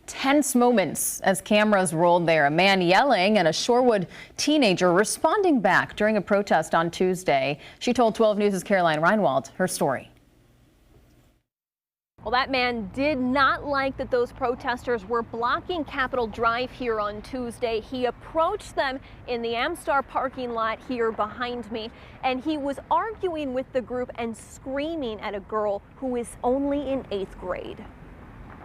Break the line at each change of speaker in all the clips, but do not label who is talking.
Tense moments as cameras rolled there. A man yelling and a Shorewood teenager responding back during a protest on Tuesday. She told 12 News' Caroline Reinwald her story.
Well, that man did not like that those protesters were blocking Capitol Drive here on Tuesday. He approached them in the Amstar parking lot here behind me, and he was arguing with the group and screaming at a girl who is only in 8th grade.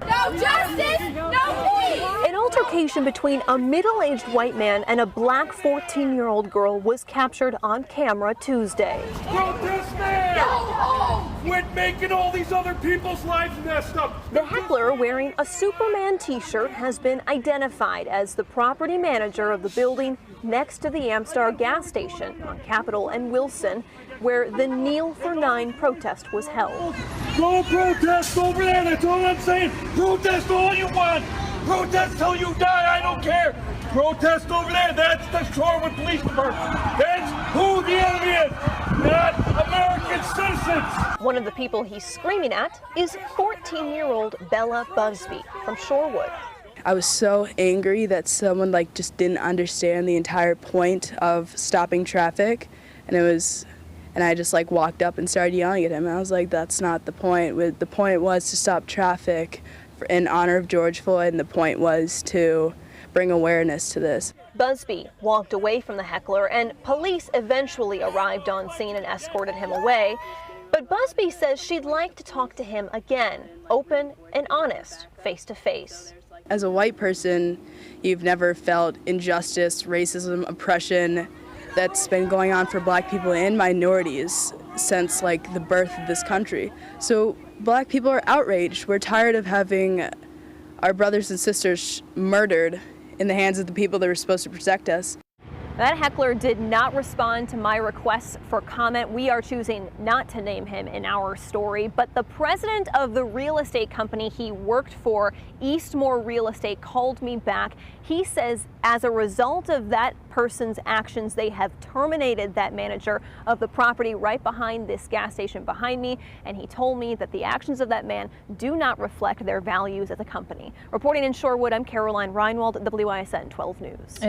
No justice, no peace!
An altercation between a middle-aged white man and a black 14-year-old girl was captured on camera Tuesday.
Protest now! Quit making all these other people's lives messed up!
The heckler, wearing a Superman t-shirt, has been identified as the property manager of the building next to the Amstar gas station on Capitol and Wilson, where the Kneel for 9 protest was held.
Go protest over there, that's all I'm saying! Protest all you want! Protest till you die, I don't care! Protest over there, that's the Shorewood Police Department! That's who the enemy is, not American citizens!
One of the people he's screaming at is 14-year-old Bella Busby from Shorewood.
I was so angry that someone just didn't understand the entire point of stopping traffic, and I just walked up and started yelling at him. And I was like, that's not the point. The point was to stop traffic in honor of George Floyd, and the point was to bring awareness to this.
Busby walked away from the heckler, and police eventually arrived on scene and escorted him away. But Busby says she'd like to talk to him again, open and honest, face to face.
As a white person, you've never felt injustice, racism, oppression that's been going on for black people and minorities since the birth of this country. So black people are outraged. We're tired of having our brothers and sisters murdered in the hands of the people that were supposed to protect us.
That heckler did not respond to my requests for comment. We are choosing not to name him in our story, but the president of the real estate company he worked for, Eastmore Real Estate, called me back. He says as a result of that person's actions, they have terminated that manager of the property right behind this gas station behind me, and he told me that the actions of that man do not reflect their values as a company. Reporting in Shorewood, I'm Caroline Reinwald, WISN 12 News.